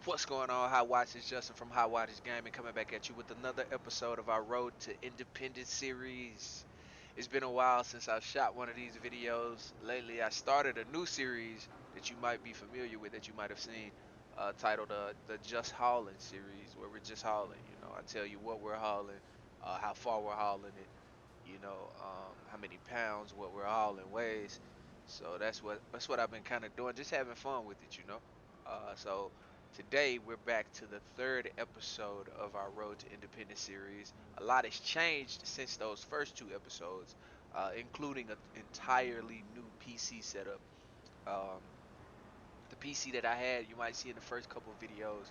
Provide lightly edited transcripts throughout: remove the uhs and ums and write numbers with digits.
What's going on? High Watch is Justin from High Watch Gaming coming back at you with another episode of our Road to Independence series. It's been a while since I've shot one of these videos. Lately, I started a new series that you might be familiar with, that you might have seen, titled the Just Hauling series, where we're just hauling. I tell you what we're hauling, how far we're hauling it, how many pounds, what we're hauling weighs. So that's what I've been kind of doing, just having fun with it. So today we're back to the third episode of our Road to Independence series. A lot has changed since those first two episodes, including an entirely new PC setup. Um, the PC that I had, you might see in the first couple of videos,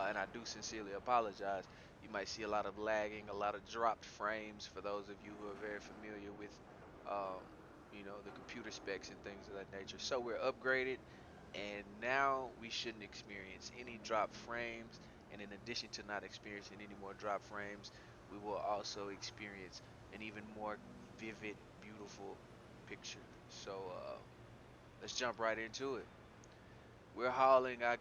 and I do sincerely apologize. You might see a lot of lagging, a lot of dropped frames for those of you who are very familiar with, the computer specs and things of that nature. So we're upgraded, and now we shouldn't experience any drop frames. And in addition to not experiencing any more drop frames, we will also experience an even more vivid, beautiful picture. So let's jump right into it. We're hauling. I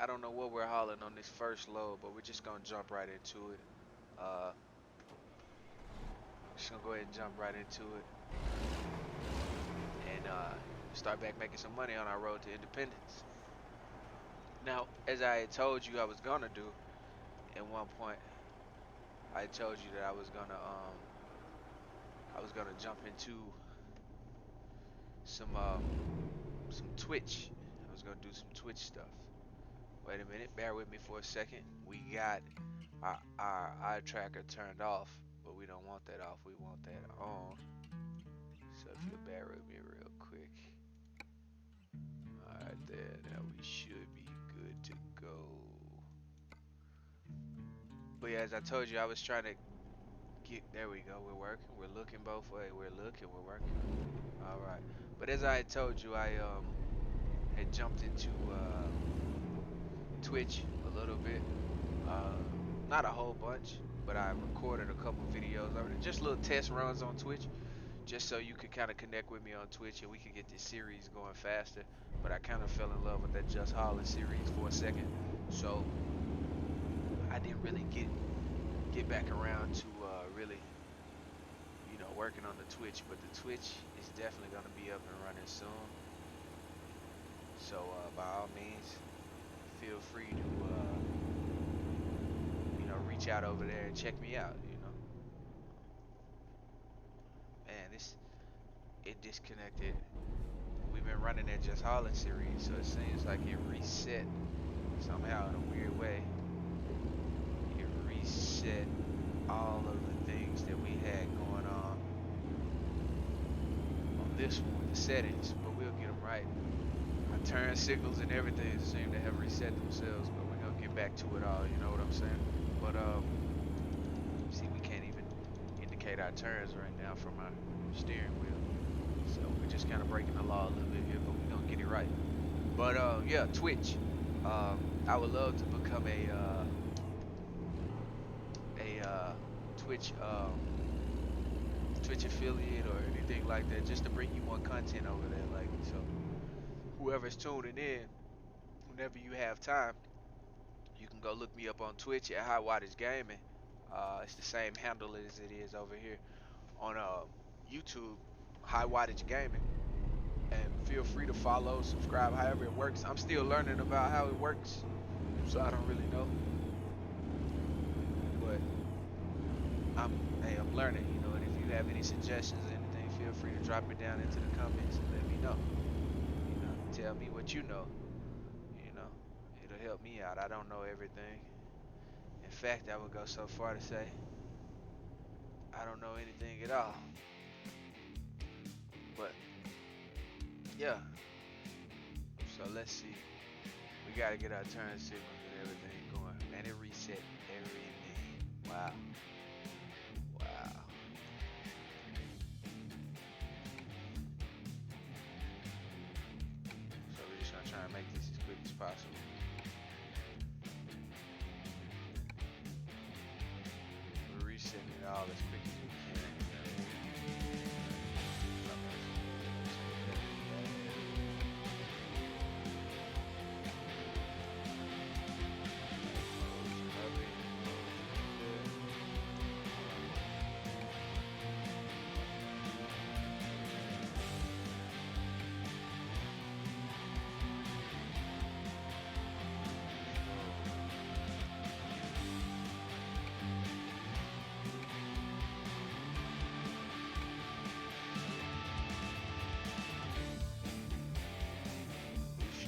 don't know what we're hauling on this first load, but we're just gonna jump right into it. Uh, just gonna go ahead and jump right into it and start back making some money on our road to independence. Now, as I had told you I was gonna do at one point, I told you that I was gonna jump into some some Twitch. I was gonna do some Twitch stuff. Wait a minute, bear with me for a second. We got our eye tracker turned off, but we don't want that off. We want that on. So if you'll bear with me real quick. Alright there, now we should be good to go. But yeah, as I told you, I was trying to there we go, we're working, we're looking both ways, we're looking, we're working. Alright. But as I had told you, I had jumped into Twitch a little bit. Not a whole bunch, but I recorded a couple videos of it, just little test runs on Twitch, just so you could kind of connect with me on Twitch and we could get this series going faster. But I kind of fell in love with that Just Holland series for a second, so I didn't really get back around to really, working on the Twitch. But the Twitch is definitely gonna be up and running soon. So by all means, feel free to reach out over there and check me out. Man, this it disconnected. We've been running that Just Holland series, so it seems like it reset somehow in a weird way. It reset all of the things that we had going on this one with the settings, but we'll get them right. Our turn signals and everything seem to have reset themselves, but we're gonna get back to it all. You know what I'm saying? But see, we can't even indicate our turns right now from our steering wheel, so we're just kind of breaking the law a little bit here, but we're gonna get it right. But yeah, Twitch. I would love to become a Twitch affiliate or anything like that, just to bring you more content over there. Like, so whoever's tuning in, whenever you have time, you can go look me up on Twitch at High Wattage Gaming. It's the same handle as it is over here on YouTube, High Wattage Gaming. And feel free to follow, subscribe, however it works. I'm still learning about how it works, so I don't really know. But I'm learning, and if you have any suggestions or anything, feel free to drop it down into the comments and let me know. Tell me what you know. You know, it'll help me out. I don't know everything. In fact, I would go so far to say I don't know anything at all. But yeah, so let's see. We gotta get our turn signals and everything going. Man, it reset everything. Wow. Wow. So we're just gonna try and make this as quick as possible. We're resetting it all as quick as we can.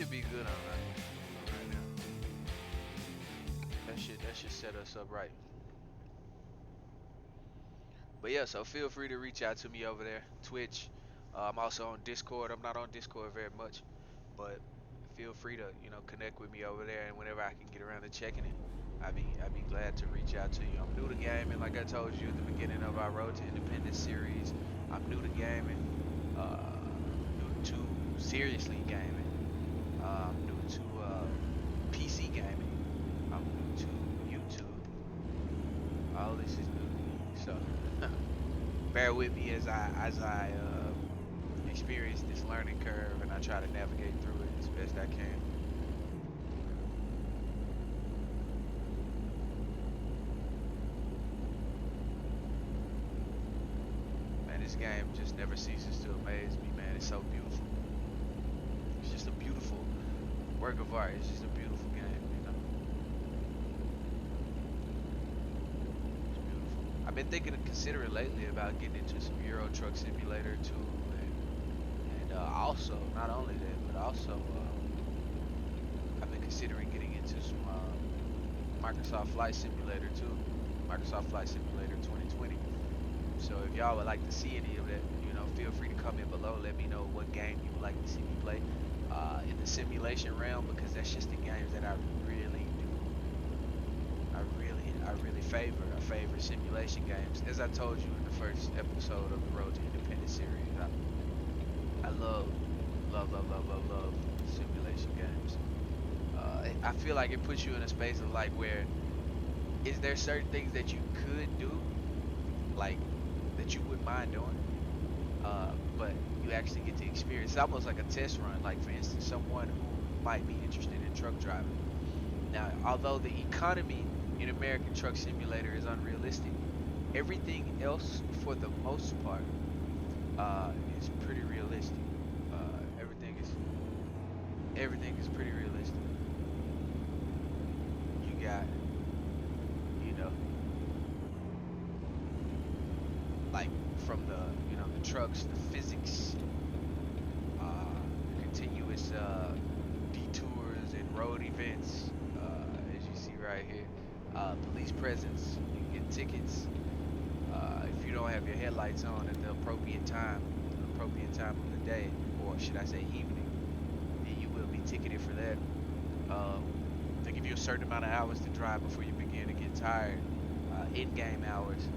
should be good on right now. That should set us up right. But yeah, so feel free to reach out to me over there, Twitch. I'm also on Discord. I'm not on Discord very much, but feel free to connect with me over there. And whenever I can get around to checking it, I'd be glad to reach out to you. I'm new to gaming, like I told you at the beginning of our Road to Independence series. I'm new to gaming. New to seriously gaming. I'm new to PC gaming. I'm new to YouTube. All this is new to me, so bear with me as I experience this learning curve and I try to navigate through it as best I can. Man, this game just never ceases to amaze me, man. It's so beautiful. It's just a beautiful work of art. It's just a beautiful game. It's beautiful. I've been thinking of considering lately about getting into some Euro Truck Simulator too, and also not only that, but also I've been considering getting into some Microsoft Flight Simulator too, Microsoft Flight Simulator 2020. So if y'all would like to see any of that, feel free to comment below. Let me know what game you would like to see me play in the simulation realm, because that's just the games that I really do. I really favor. I favor simulation games. As I told you in the first episode of the Road to Independence series, I love simulation games. I feel like it puts you in a space of like where is there certain things that you could do, like that you wouldn't mind doing, but you actually get to experience. It's almost like a test run. Like for instance, someone who might be interested in truck driving. Now, although the economy in American Truck Simulator is unrealistic, everything else, for the most part, is pretty realistic. Everything is pretty realistic. You got, you know, like from the trucks, the physics, continuous detours and road events, as you see right here. Police presence, you can get tickets if you don't have your headlights on at the appropriate time of the day, or should I say evening, then you will be ticketed for that. They give you a certain amount of hours to drive before you begin to get tired. In-game hours,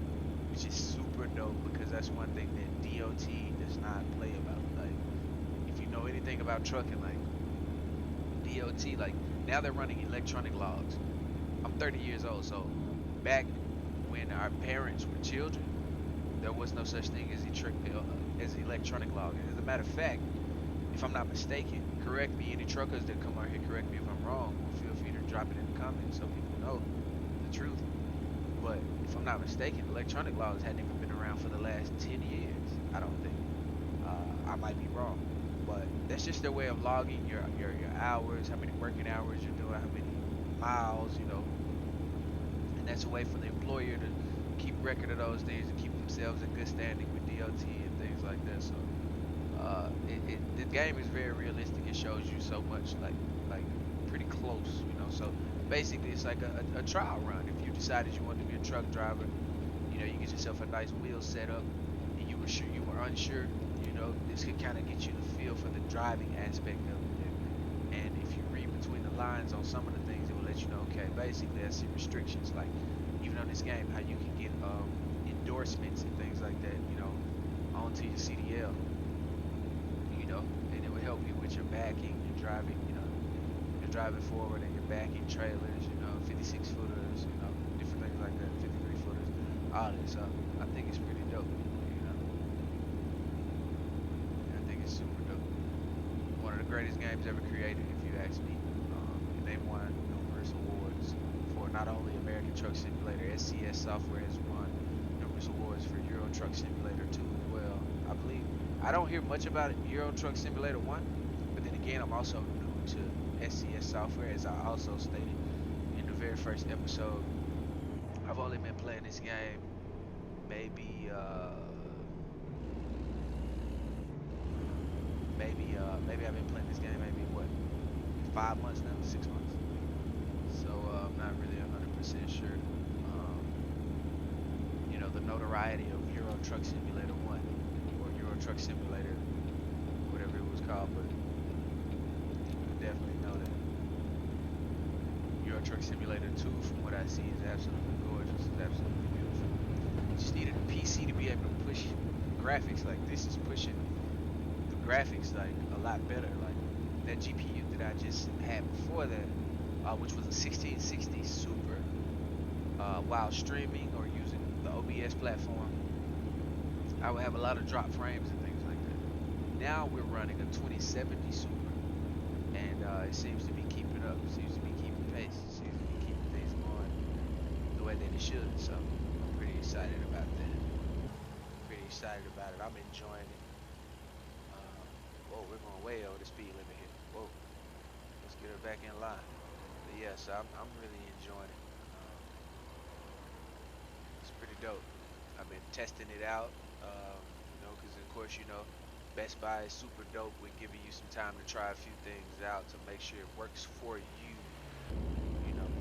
which is super dope, because that's one thing that DOT does not play about. Like, if you know anything about trucking, like DOT, like now they're running electronic logs. I'm 30 years old, so back when our parents were children, there was no such thing as electronic logging. As a matter of fact, if I'm not mistaken, correct me, any truckers that come out here, correct me if I'm wrong, feel free to drop it in the comments so people know the truth. But if I'm not mistaken, electronic logs hadn't even been around for the last 10 years, I don't think. I might be wrong, but that's just their way of logging your hours, how many working hours you're doing, how many miles, and that's a way for the employer to keep record of those things and keep themselves in good standing with DOT and things like that. So the game is very realistic. It shows you so much, like pretty close. So basically it's like a trial run. If you decided you wanted to be a truck driver, you get yourself a nice wheel set up, and you were unsure, this could kind of get you the feel for the driving aspect of it. And if you read between the lines on some of the things, it will let you know, okay, basically that's some restrictions, like even on this game, how you can get endorsements and things like that, onto your CDL, and it will help you with your backing, your driving, you're driving forward, and your backing trailers, 56 footers, different things like that, 53 footers, all that. So I think it's pretty dope. I think it's super dope. One of the greatest games ever created, if you ask me. And they won numerous awards for not only American Truck Simulator. SCS Software has won numerous awards for Euro Truck Simulator 2 as well. I believe I don't hear much about it, Euro Truck Simulator 1, but then again, I'm also new to SCS Software, as I also stated in the very first episode. I've only been playing this game maybe I've been playing this game maybe what 5 months now, 6 months. So I'm not really 100% sure. The notoriety of Euro Truck Simulator 1 or Euro Truck Simulator, whatever it was called, but you definitely know that Euro Truck Simulator 2, from what I see, is absolutely gorgeous. It's absolutely beautiful. You just needed a PC to be able to push graphics. Like, this is pushing the graphics like a lot better. Like that GPU that I just had before that, which was a 1660 Super, while streaming or using the OBS platform, I would have a lot of drop frames and things like that. Now we're running a 2070 Super, and it seems to be keeping up. It seems to be keeping pace. It seems to be keeping things going the way that it should. So I'm pretty excited about that. Pretty excited about it. I'm enjoying it. Whoa, we're going way over the speed limit here. Whoa, let's get her back in line. But yeah, so I'm really enjoying it. It's pretty dope. I've been testing it out, because of course, Best Buy is super dope with giving you some time to try a few things out to make sure it works for you,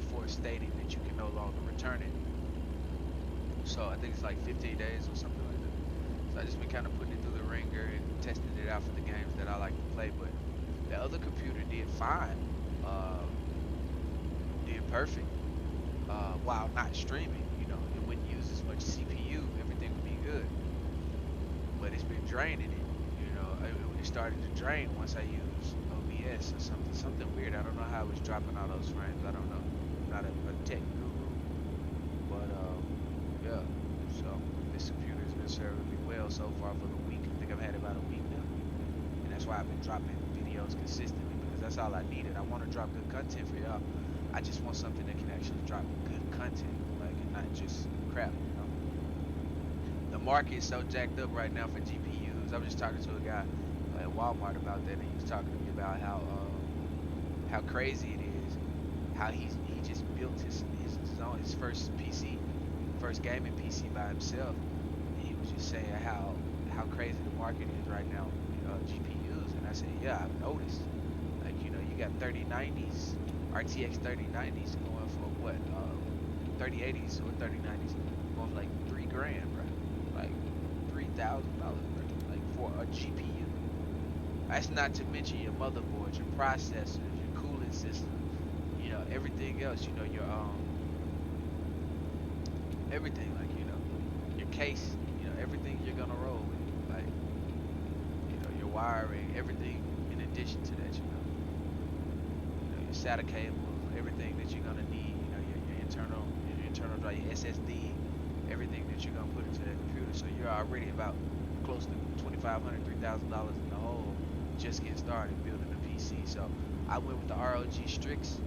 before stating that you can no longer return it. So I think it's like 15 days or something like that. So I just been kind of putting it through the ringer and testing it out for the games that I like to play. But the other computer did fine, did perfect, while not streaming. It wouldn't use as much CPU. Everything would be good. But it's been draining it. It started to drain once I used OBS or something weird. I don't know how it was dropping all those frames. I don't know. I'm not a tech guru. But yeah. So this computer has been serving me well so far for the week. I think I've had it about a week now. And that's why I've been dropping videos consistently, because that's all I needed. I want to drop good content for y'all. I just want something that can actually drop good content, like, and not just crap. The market is so jacked up right now for GPUs. I was just talking to a guy at Walmart about that, and he was talking to me about how crazy it is, how he just built his first PC, first gaming PC by himself. And he was just saying how crazy the market is right now with GPUs. And I said, yeah, I've noticed. Like, you got 3090s, RTX 3090s going for what, 3080s or 3090s going for like $3,000, bro. Like $3,000, like for a GPU. That's not to mention your motherboard, your processors, your cooling system, everything else. Your everything, like your case, everything you're gonna roll with, like your wiring, everything in addition to that, your SATA cables, everything that you're gonna need, your internal drive, your SSD, everything that you're gonna put into that computer. So you're already about close to $2,500, $3,000 in the hole just getting started building a PC. So I went with the ROG Strix,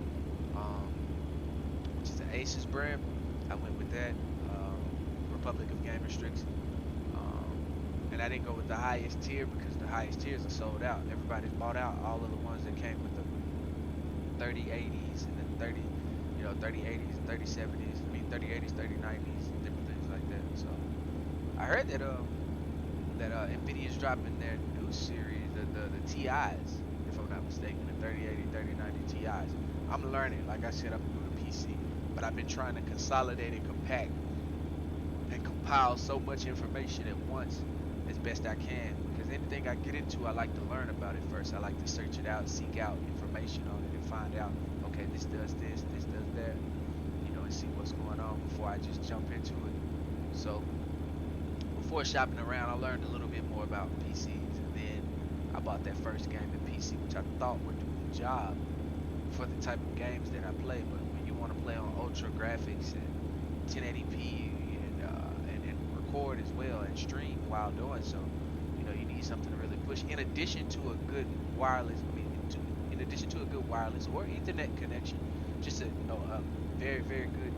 which is an Asus brand. I went with that, Republic of Gamer Strix. And I didn't go with the highest tier because the highest tiers are sold out. Everybody's bought out all of the ones that came with the 3080s and the 3080s, 3070s, 3080s, 3090s, different things like that. So I heard that Nvidia's dropping their new series, the TIs, if I'm not mistaken, the 3080, 3090 TIs. I'm learning, like I said, I'm new to PC, but I've been trying to consolidate and compact and compile so much information at once as best I can, because anything I get into, I like to learn about it first. I like to search it out, seek out information on it, and find out, okay, this does this does that, and see what's going on before I just jump into it. So before shopping around, I learned a little bit more about PCs, and then I bought that first gaming PC, which I thought would do the job for the type of games that I play. But when you want to play on ultra graphics and 1080p and record as well and stream while doing so, you need something to really push. In addition to a good wireless, in addition to a good wireless or Ethernet connection, just a very, very good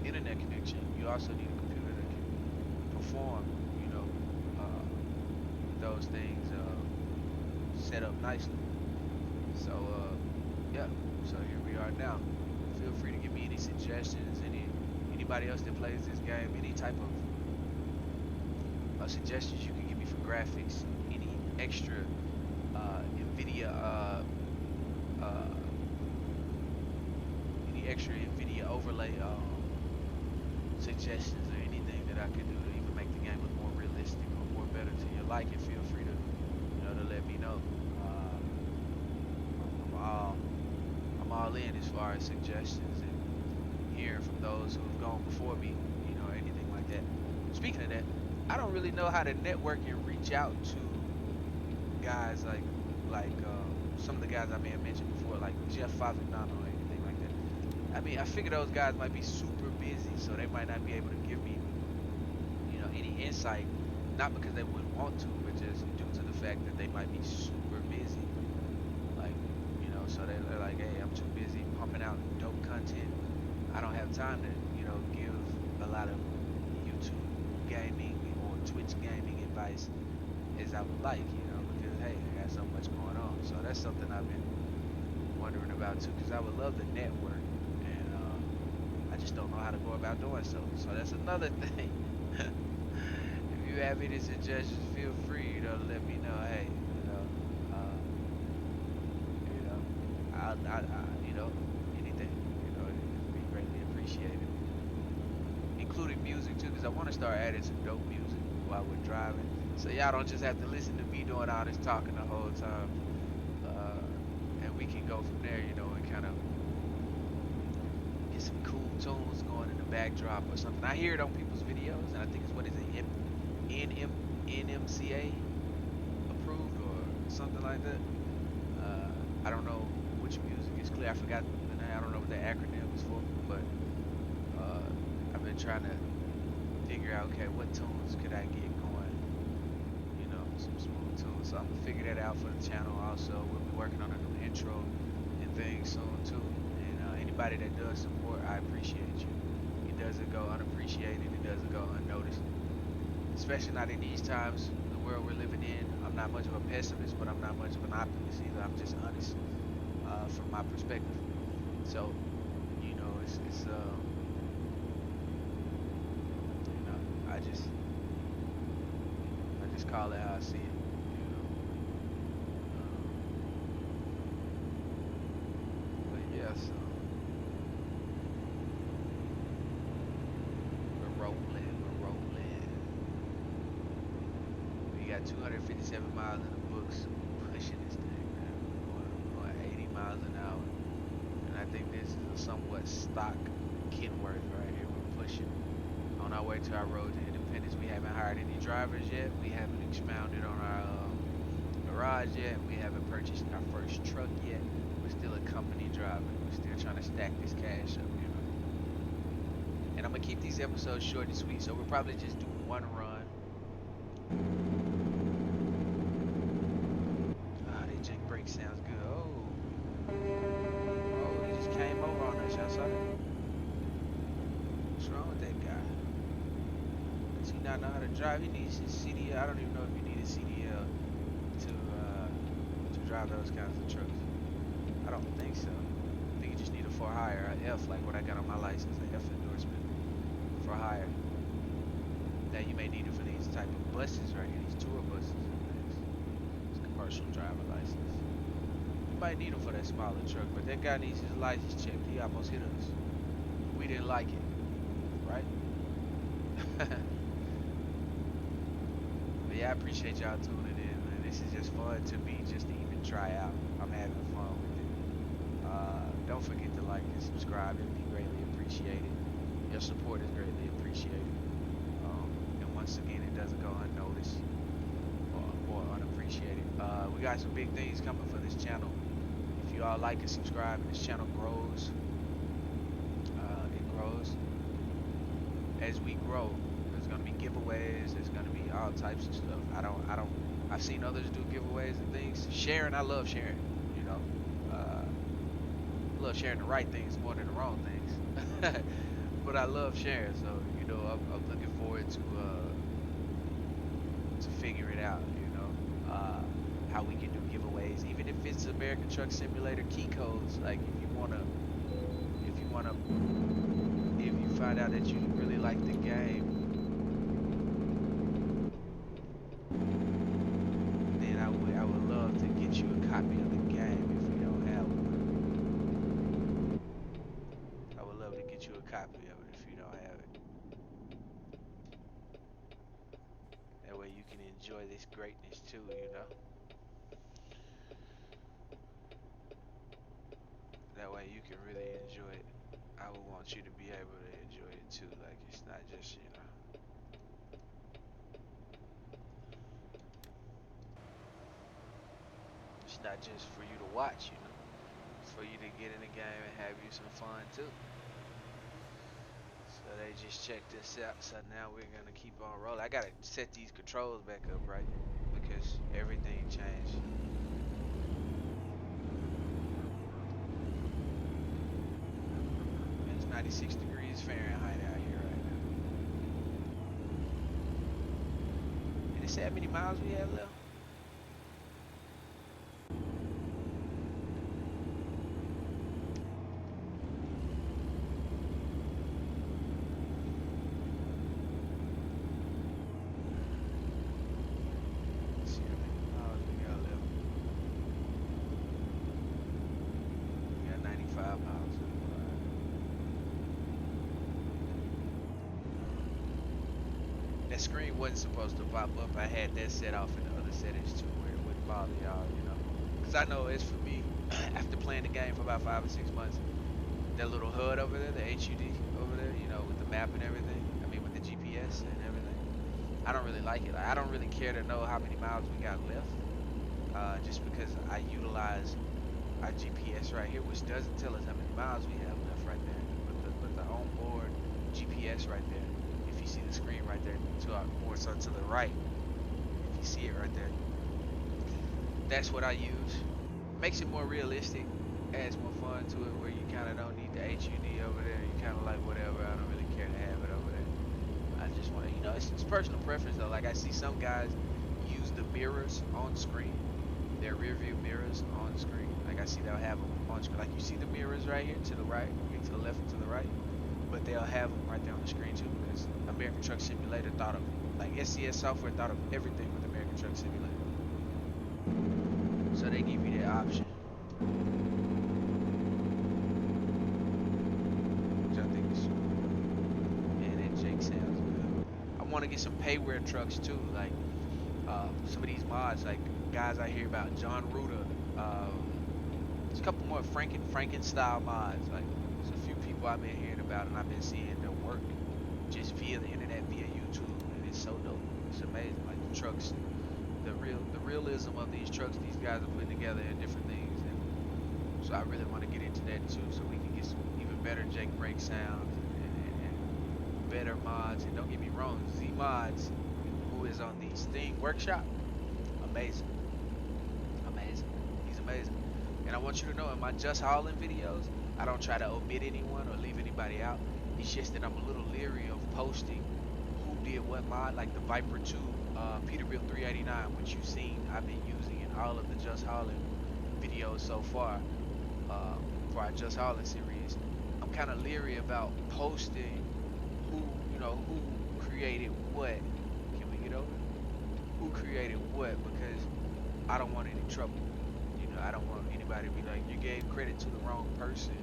internet connection, you also need a computer that can perform, those things set up nicely. So yeah, so here we are now. Feel free to give me any suggestions, anybody else that plays this game, any type of suggestions you can give me for graphics, any extra NVIDIA any extra NVIDIA overlay suggestions or anything that I could do to even make the game look more realistic or more better to your liking, feel free to to let me know. I'm all I'm all in as far as suggestions and hearing from those who have gone before me, anything like that. Speaking of that, I don't really know how to network and reach out to guys like some of the guys I may have mentioned before, like Jeff Favignano or anything like that. I mean, I figure those guys might be super busy, so they might not be able to give me, any insight. Not because they wouldn't want to, but just due to the fact that they might be super busy. Like, so they're like, hey, I'm too busy pumping out dope content. I don't have time to, give a lot of YouTube gaming or Twitch gaming advice as I would like, because hey, I got so much going on. So that's something I've been wondering about too, because I would love the network, and I just don't know how to go about doing so. So that's another thing. If you have any suggestions, feel free, to let me know. Hey, anything, it'd be greatly appreciated, including music too, because I want to start adding some dope music while we're driving, so y'all don't just have to listen to me doing all this talking the whole time, and we can go from there, and kind of get some cool tunes going in the backdrop or something. I hear it on people's videos, and I think it's, what is it, NMCA approved or something like that. I don't know which music is clear. I forgot the name. I don't know what the acronym is for, but I've been trying to figure out, okay, what tunes could I get going? Some smooth tunes. So I'm gonna figure that out for the channel. Also, we'll be working on a new intro and things soon too. And anybody that does support, I appreciate you. It doesn't go unappreciated. It doesn't go unnoticed. Especially not in these times, the world we're living in. I'm not much of a pessimist, but I'm not much of an optimist either. I'm just honest from my perspective. So, it's I just call it how I see it. But yeah, so we're rolling. We got 257 miles in the books, pushing this thing, man. Going 80 miles an hour. And I think this is a somewhat stock Kenworth right here. We're pushing on our way to our road to Independence. We haven't hired any drivers yet. We haven't expounded on our garage yet. We haven't purchased our first truck yet. We're still a company driver. We're still trying to stack this cash up, And I'm gonna keep these episodes short and sweet, so we'll probably just do one run. That jank brake sounds good. Oh, he just came over on us. Y'all saw that? What's wrong with that guy? Does he not know how to drive? He needs his CDL. I don't even know if you need a CDL to drive those kinds of trucks. I don't think so. I think you just need a for hire, a F, like what I got on my license, a F endorsement for hire. Now you may need it for these type of buses right here, these tour buses. It's commercial driver license. You might need them for that smaller truck, but that guy needs his license checked. He almost hit us. We didn't like it, right? But yeah, I appreciate y'all tuning in, man. This is just fun to me, just to even try out. I'm having fun with it. Don't forget to like and subscribe. It'd be greatly appreciated. Your support is greatly appreciated. And once again, it doesn't go unnoticed or unappreciated. We got some big things coming for this channel. If you all like and subscribe, and this channel grows. It grows. As we grow, there's gonna be giveaways. There's gonna be all types of stuff. I've seen others do giveaways and things. Sharing, I love sharing. I love sharing the right things more than the wrong things. But I love sharing, so I'm looking forward to figure it out. How we can do giveaways, even if it's American Truck Simulator key codes. Like if you find out that you really like the game, then I would love to get you a copy of the game if you don't have one. of this greatness too, you know. That way you can really enjoy it. I would want you to be able to enjoy it too. Like it's not just, you know, it's not just for you to watch, you know. It's for you to get in the game and have you some fun too. So they just checked this out. So now we're gonna keep on rolling. I gotta set these controls back up, right? Because everything changed. It's 96 degrees Fahrenheit out here right now. And it said how many miles we have left? Let's see how many miles we got left. We got 95 miles. That screen wasn't supposed to pop up. I had that set off in the other settings too, where it wouldn't bother y'all, you know. Cause I know it's for me. After playing the game for about 5 or 6 months, that little HUD over there, the HUD over there, you know, with the map and everything. I mean, with the GPS and everything. I don't really like it. Like, I don't really care to know how many miles we got left, just because I utilize our GPS right here, which doesn't tell us how many miles we have left right there. But the onboard GPS right there. If you see the screen right there, to our more so to the right, if you see it right there, that's what I use. Makes it more realistic, adds more fun to it, where you kind of don't need the HUD over there. You kind of like whatever. I don't really care to have it over there. I just want to, you know, it's personal preference though. Like I see some guys use the mirrors on screen, their rear view mirrors on screen. Like I see they'll have them on screen. Like you see the mirrors right here to the right, to the left and to the right, but they'll have them right there on the screen too, because American Truck Simulator thought of, like SCS software thought of everything with American Truck Simulator. So they give you that option, which I think is, yeah, that Jake sounds good. I want to get some payware trucks too, like some of these mods, like guys I hear about, John Ruder. There's a couple more Franken style mods. Like there's a few people I've been hearing about, and I've been seeing their work just via the internet, via YouTube, and it's so dope. It's amazing. Like the trucks, the realism of these trucks these guys are putting together and different things. And so I really want to get into that too, so we can get some even better Jake Brake sounds and better mods. And don't get me wrong, Z Mods, who is on the Steam Workshop, amazing, amazing. He's amazing. And I want you to know, in my Just Hauling videos, I don't try to omit anyone or leave anybody out. It's just that I'm a little leery of posting who did what mod, like the Viper 2 Peterbilt 389, which you've seen I've been using in all of the Just Hauling videos so far, for our Just Hauling series. I'm kind of leery about posting who, you know, who created what. Can we get over? Who created what? Because I don't want any trouble. You know, I don't want anybody to be like, you gave credit to the wrong person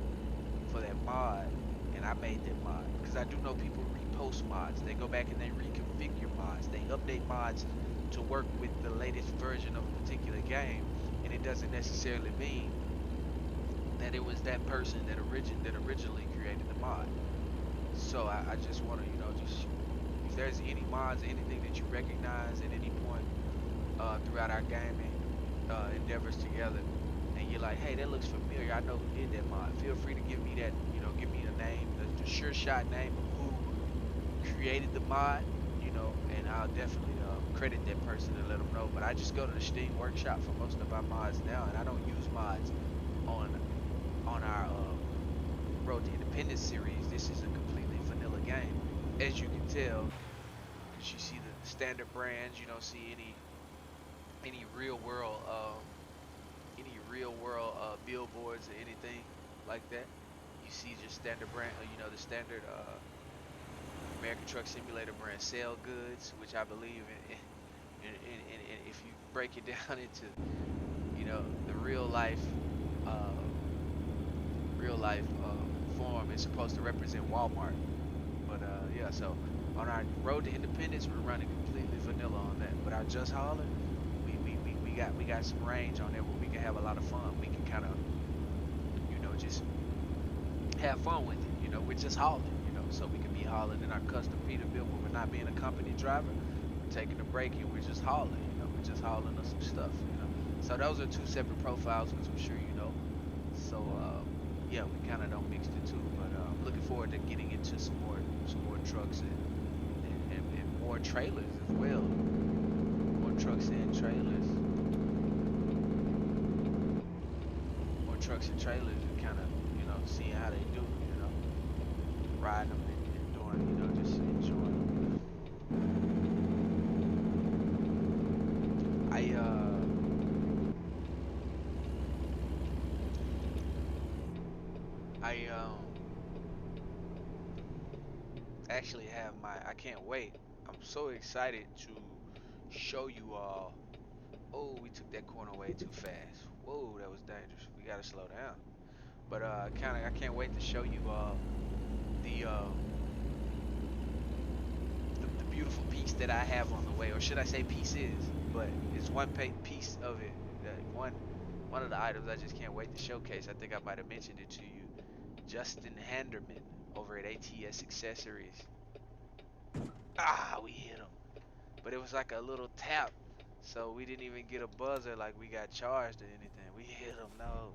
for that mod, and I made that mod. Because I do know people repost mods. They go back and they reconfigure mods. They update mods to work with the latest version of a particular game, and it doesn't necessarily mean that it was that person that originally created the mod. So I just want to, you know, just if there's any mods, anything that you recognize at any point throughout our gaming endeavors together, and you're like, hey, that looks familiar, I know who did that mod, feel free to give me that, you know, give me a name, the sure shot name of who created the mod, you know, and I'll definitely credit that person and let them know. But I just go to the Steam Workshop for most of our mods now, and I don't use mods on our Road to Independence series. This is a completely vanilla game, as you can tell, because you see the standard brands. You don't see any real world billboards or anything like that. You see just standard brand, you know, the standard American Truck Simulator brand sale goods, which I believe in if you break it down into, you know, the uh, real life form, is supposed to represent Walmart. But yeah, so On our road to independence, we're running completely vanilla on that. But our just hauler, we got some range on there where we can have a lot of fun. We can kind of, just have fun with it. We're just hauling. So we can be hauling in our custom Peterbilt when we're not being a company driver. We're taking a break and we're just hauling. We're just hauling us some stuff. So those are two separate profiles, which I'm sure you know. So yeah, we kind of don't mix the two, but I'm looking forward to getting into some more trucks and more trailers as well. More trucks and trailers, more trucks and trailers, and kind of seeing how they do. Riding them and doing, just enjoying them. I actually have my. I can't wait. I'm so excited to show you all. Oh, we took that corner way too fast. Whoa, that was dangerous. We gotta slow down. But I can't wait to show you the the beautiful piece that I have on the way, or should I say pieces? But it's one piece of it. One of the items I just can't wait to showcase. I think I might have mentioned it to you. Justin Handerman over at ATS Accessories. Ah, we hit him. But it was like a little tap. So we didn't even get a buzzer like we got charged or anything. We hit him, no.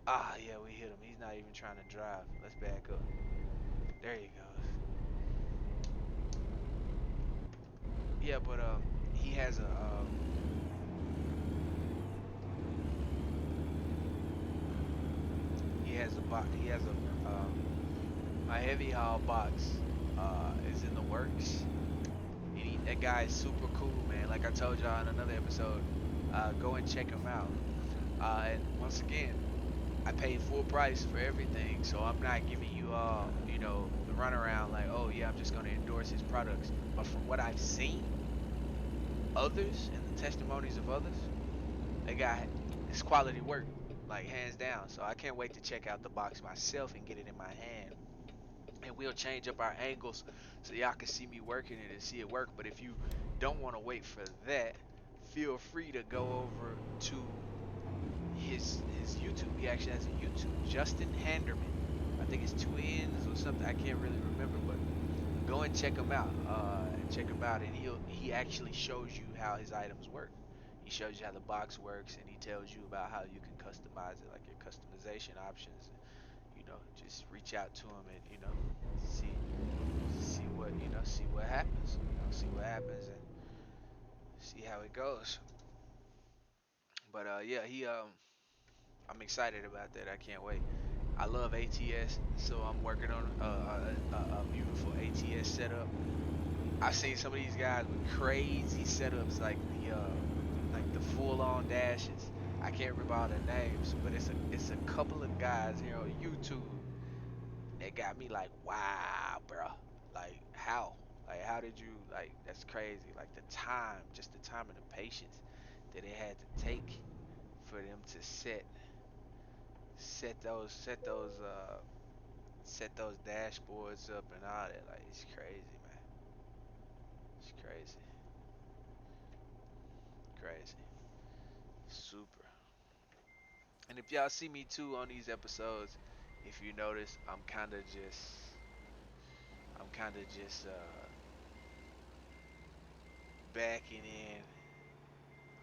Ah, yeah, we hit him. He's not even trying to drive. Let's back up. There he goes. Yeah, but he has he has a heavy haul box is in the works. That guy is super cool, man. Like I told y'all in another episode, go and check him out. And once again, I paid full price for everything, so I'm not giving you all, the runaround like, oh yeah, I'm just gonna endorse his products. But from what I've seen, others and the testimonies of others, they got it's quality work, like hands down. So I can't wait to check out the box myself and get it in my hand. And we'll change up our angles so y'all can see me working it and see it work. But if you don't want to wait for that, feel free to go over to his YouTube. He actually has a YouTube, Justin Handerman. I think it's two N's or something. I can't really remember, but go and check him out. And he actually shows you how his items work. He shows you how the box works, and he tells you about how you can customize it, like your customization options. Just reach out to him and see see what happens. See what happens and see how it goes. But yeah, I'm excited about that. I can't wait. I love ATS, so I'm working on a beautiful ATS setup. I've seen some of these guys with crazy setups, like the full-on dashes. I can't remember all their names, but it's a couple of guys here on YouTube that got me like, wow, bro. Like how? Like how did you like? That's crazy. Like the time, just the time and the patience that it had to take for them to set those set those set those dashboards up and all that. Like it's crazy, man. It's crazy, crazy, super. And if y'all see me too on these episodes, if you notice, I'm kind of just backing in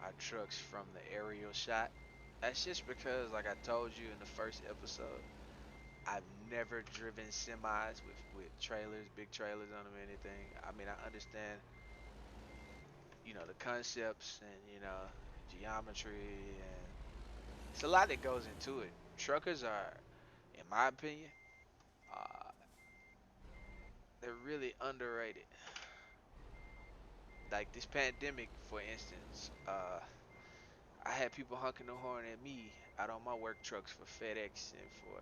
our trucks from the aerial shot. That's just because, like I told you in the first episode, I've never driven semis with trailers, big trailers on them, or anything. I mean, I understand, the concepts and geometry, and it's a lot that goes into it. Truckers are, in my opinion, uh, they're really underrated. Like this pandemic, for instance, I had people honking the horn at me out on my work trucks for FedEx and for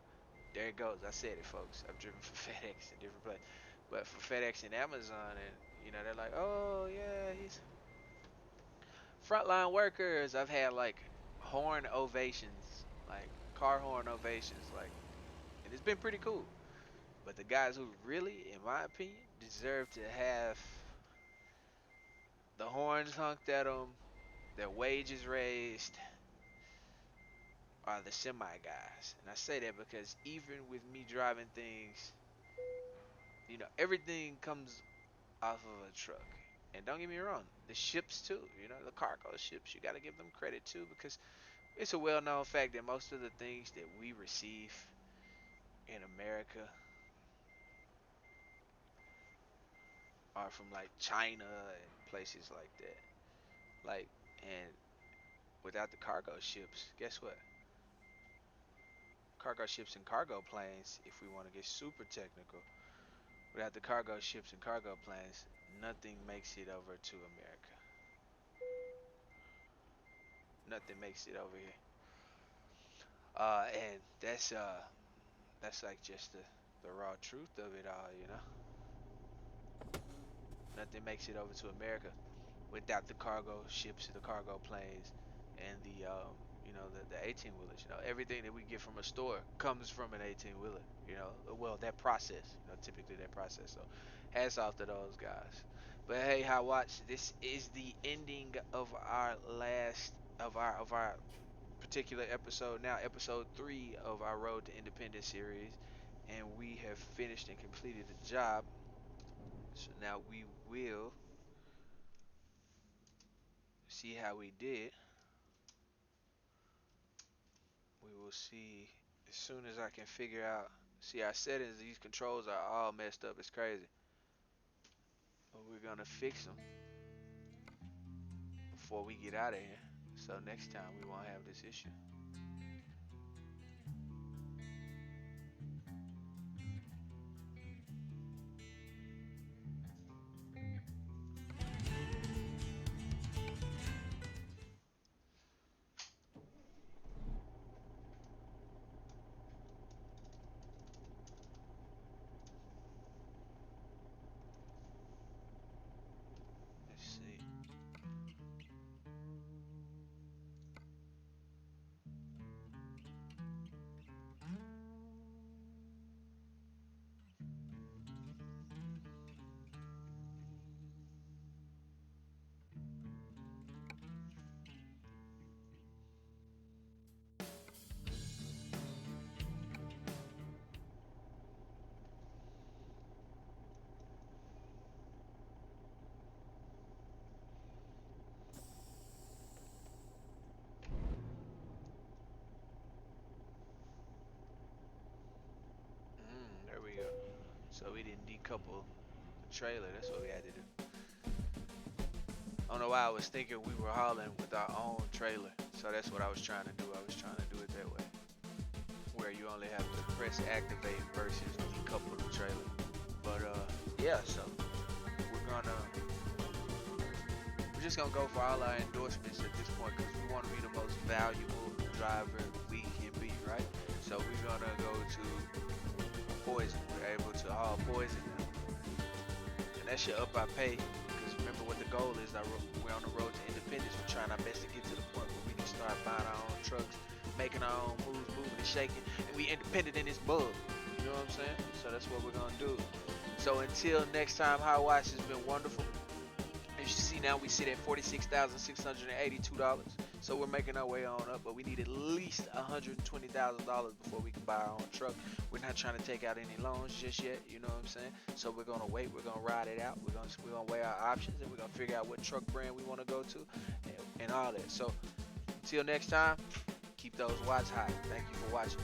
there it goes. I said it, folks. I've driven for FedEx in different places, but for FedEx and Amazon, and they're like, oh yeah, he's frontline workers. I've had like horn ovations, like car horn ovations, like, and it's been pretty cool. But the guys who really, in my opinion, deserve to have the horns honked at them, their wages raised, are the semi guys. And I say that because even with me driving things, everything comes off of a truck. And don't get me wrong, the ships too, the cargo ships, you got to give them credit too because it's a well known fact that most of the things that we receive in America are from like China and places like that. Like, and without the cargo ships, guess what? Cargo ships and cargo planes, if we want to get super technical, without the cargo ships and cargo planes, nothing makes it over to America. Nothing makes it over here. And that's like just the raw truth of it all. Nothing makes it over to America without the cargo ships, the cargo planes, and the 18 wheelers. Everything that we get from a store comes from an 18 wheeler. Well, that process. Typically that process. So, hats off to those guys. But hey, Hot Watch, this is the ending of our last of our particular episode. Now, episode 3 of our Road to Independence series, and we have finished and completed the job. So now we will see how we did. We will see as soon as I can figure out. See, our settings, these controls are all messed up. It's crazy. But we're gonna fix them before we get out of here. So next time we won't have this issue. Let's see. There we go. So we didn't decouple the trailer. That's what we had to do. I don't know why I was thinking we were hauling with our own trailer. So that's what I was trying to do. I was trying to do it that way, where you only have to press activate versus decouple the trailer. But yeah, so we're just gonna go for all our endorsements at this point because we want to be the most valuable driver we can be, right? So we're gonna go to Poison. We're able to haul Poison now, and that should up our pay because remember what the goal is. We're on the road to independence. We're trying our best to get to the point where we can start buying our own trucks, making our own moves, moving and shaking, and we independent in this bug. You know what I'm saying? So that's what we're gonna do. So until next time, Hot Watch has been wonderful. As you see now, we sit at $46,682. So we're making our way on up, but we need at least $120,000 before we can buy our own truck. We're not trying to take out any loans just yet, you know what I'm saying? So we're gonna wait, we're gonna ride it out, we're gonna weigh our options, and we're gonna figure out what truck brand we want to go to, and all that. So until next time, keep those watts high. Thank you for watching.